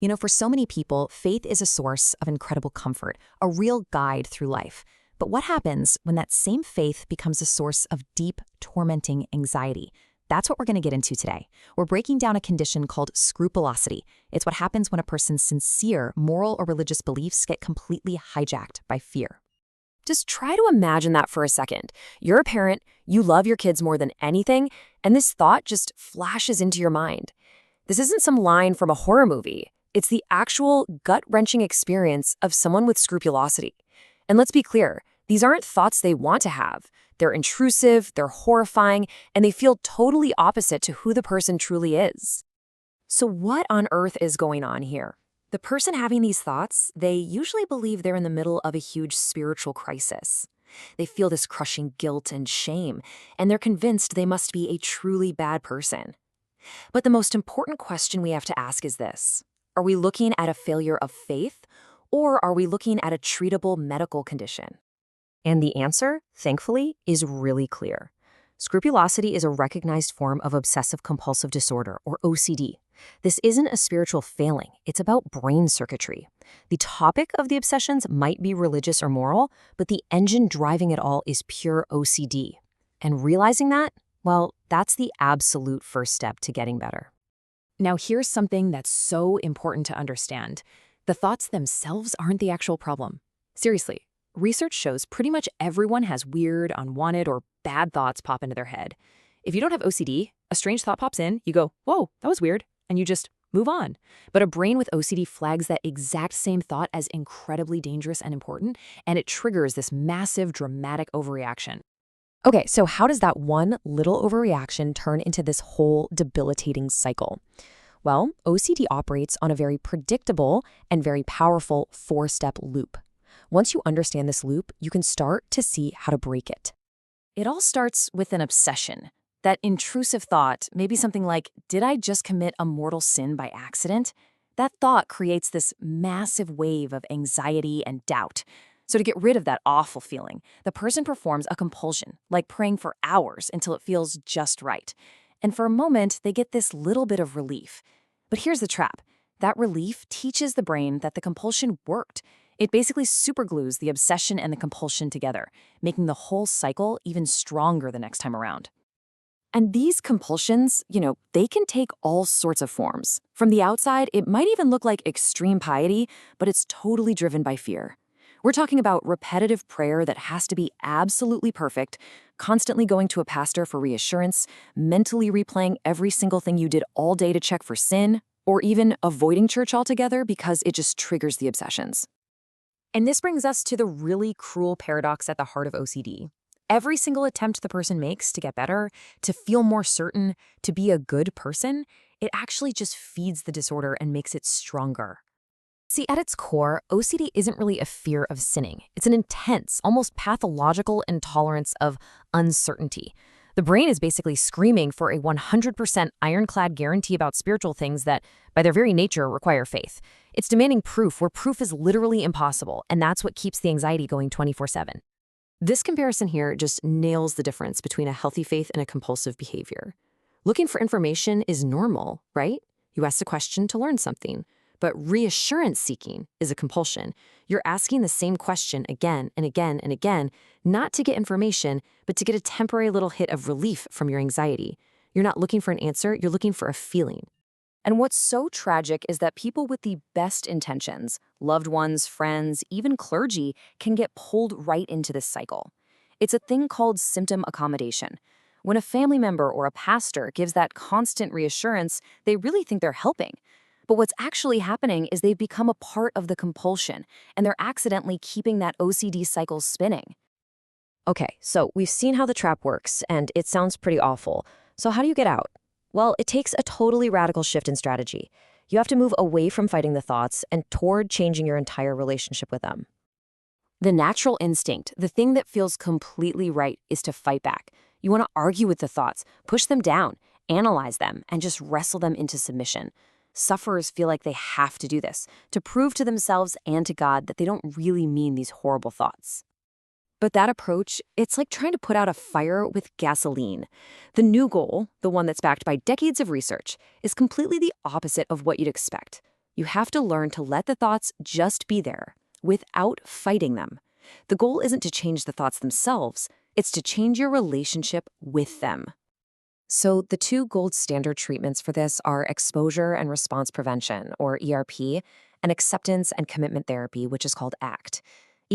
For so many people, faith is a source of incredible comfort, a real guide through life. But what happens when that same faith becomes a source of deep, tormenting anxiety? That's what we're going to get into today. We're breaking down a condition called scrupulosity. It's what happens when a person's sincere moral or religious beliefs get completely hijacked by fear. Just try to imagine that for a second. You're a parent, you love your kids more than anything, and this thought just flashes into your mind. This isn't some line from a horror movie. It's the actual gut-wrenching experience of someone with scrupulosity. And let's be clear, these aren't thoughts they want to have. They're intrusive, they're horrifying, and they feel totally opposite to who the person truly is. So what on earth is going on here? The person having these thoughts, they usually believe they're in the middle of a huge spiritual crisis. They feel this crushing guilt and shame, and they're convinced they must be a truly bad person. But the most important question we have to ask is this: are we looking at a failure of faith, or are we looking at a treatable medical condition? And the answer, thankfully, is really clear. Scrupulosity is a recognized form of obsessive compulsive disorder, or OCD. This isn't a spiritual failing, it's about brain circuitry. The topic of the obsessions might be religious or moral, but the engine driving it all is pure OCD. And realizing that, well, that's the absolute first step to getting better. Now, here's something that's so important to understand. The thoughts themselves aren't the actual problem. Seriously, research shows pretty much everyone has weird, unwanted, or bad thoughts pop into their head. If you don't have OCD, a strange thought pops in, you go, whoa, that was weird, and you just move on. But a brain with OCD flags that exact same thought as incredibly dangerous and important, and it triggers this massive, dramatic overreaction. Okay, so how does that one little overreaction turn into this whole debilitating cycle? Well, OCD operates on a very predictable and very powerful four-step loop. Once you understand this loop, you can start to see how to break it. It all starts with an obsession. That intrusive thought, maybe something like, did I just commit a mortal sin by accident? That thought creates this massive wave of anxiety and doubt. So to get rid of that awful feeling, the person performs a compulsion, like praying for hours until it feels just right. And for a moment, they get this little bit of relief. But here's the trap. That relief teaches the brain that the compulsion worked. It basically superglues the obsession and the compulsion together, making the whole cycle even stronger the next time around. And these compulsions, they can take all sorts of forms. From the outside, it might even look like extreme piety, but it's totally driven by fear. We're talking about repetitive prayer that has to be absolutely perfect, constantly going to a pastor for reassurance, mentally replaying every single thing you did all day to check for sin, or even avoiding church altogether because it just triggers the obsessions. And this brings us to the really cruel paradox at the heart of OCD. Every single attempt the person makes to get better, to feel more certain, to be a good person, it actually just feeds the disorder and makes it stronger. See, at its core, OCD isn't really a fear of sinning. It's an intense, almost pathological intolerance of uncertainty. The brain is basically screaming for a 100% ironclad guarantee about spiritual things that, by their very nature, require faith. It's demanding proof where proof is literally impossible, and that's what keeps the anxiety going 24/7. This comparison here just nails the difference between a healthy faith and a compulsive behavior. Looking for information is normal, right? You ask a question to learn something. But reassurance seeking is a compulsion. You're asking the same question again and again and again, not to get information, but to get a temporary little hit of relief from your anxiety. You're not looking for an answer, you're looking for a feeling. And what's so tragic is that people with the best intentions, loved ones, friends, even clergy, can get pulled right into this cycle. It's a thing called symptom accommodation. When a family member or a pastor gives that constant reassurance, they really think they're helping. But what's actually happening is they've become a part of the compulsion, and they're accidentally keeping that OCD cycle spinning. Okay, so we've seen how the trap works, and it sounds pretty awful. So how do you get out? Well, it takes a totally radical shift in strategy. You have to move away from fighting the thoughts and toward changing your entire relationship with them. The natural instinct, the thing that feels completely right, is to fight back. You want to argue with the thoughts, push them down, analyze them, and just wrestle them into submission. Sufferers feel like they have to do this, to prove to themselves and to God that they don't really mean these horrible thoughts. But that approach, it's like trying to put out a fire with gasoline. The new goal, the one that's backed by decades of research, is completely the opposite of what you'd expect. You have to learn to let the thoughts just be there without fighting them. The goal isn't to change the thoughts themselves, it's to change your relationship with them. So, the two gold standard treatments for this are exposure and response prevention, or ERP, and acceptance and commitment therapy, which is called ACT.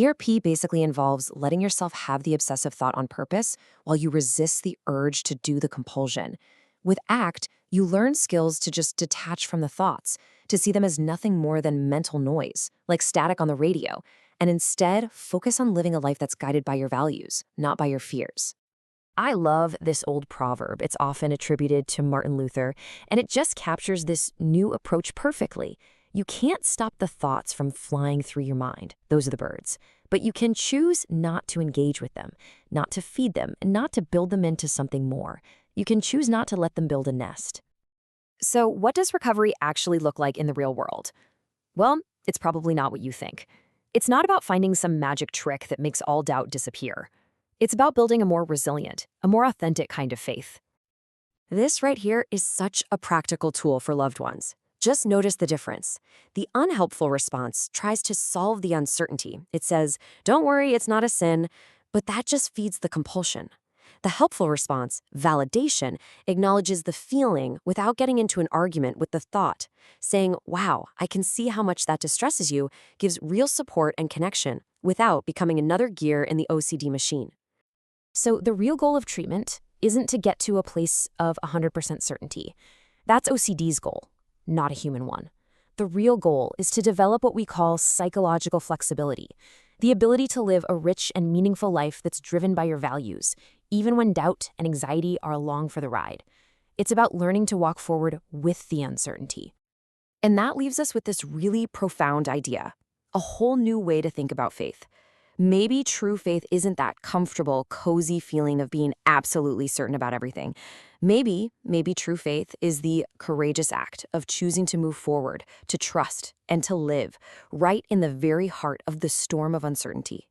ERP basically involves letting yourself have the obsessive thought on purpose while you resist the urge to do the compulsion. With ACT, you learn skills to just detach from the thoughts, to see them as nothing more than mental noise, like static on the radio, and instead focus on living a life that's guided by your values, not by your fears. I love this old proverb. It's often attributed to Martin Luther, and it just captures this new approach perfectly. You can't stop the thoughts from flying through your mind. Those are the birds. But you can choose not to engage with them, not to feed them, and not to build them into something more. You can choose not to let them build a nest. So, what does recovery actually look like in the real world? Well, it's probably not what you think. It's not about finding some magic trick that makes all doubt disappear. It's about building a more resilient, a more authentic kind of faith. This right here is such a practical tool for loved ones. Just notice the difference. The unhelpful response tries to solve the uncertainty. It says, "Don't worry, it's not a sin," but that just feeds the compulsion. The helpful response, validation, acknowledges the feeling without getting into an argument with the thought. Saying, "Wow, I can see how much that distresses you," gives real support and connection without becoming another gear in the OCD machine. So the real goal of treatment isn't to get to a place of 100% certainty. That's OCD's goal, not a human one. The real goal is to develop what we call psychological flexibility, the ability to live a rich and meaningful life that's driven by your values, even when doubt and anxiety are along for the ride. It's about learning to walk forward with the uncertainty. And that leaves us with this really profound idea, a whole new way to think about faith. Maybe true faith isn't that comfortable, cozy feeling of being absolutely certain about everything. Maybe true faith is the courageous act of choosing to move forward, to trust, and to live right in the very heart of the storm of uncertainty.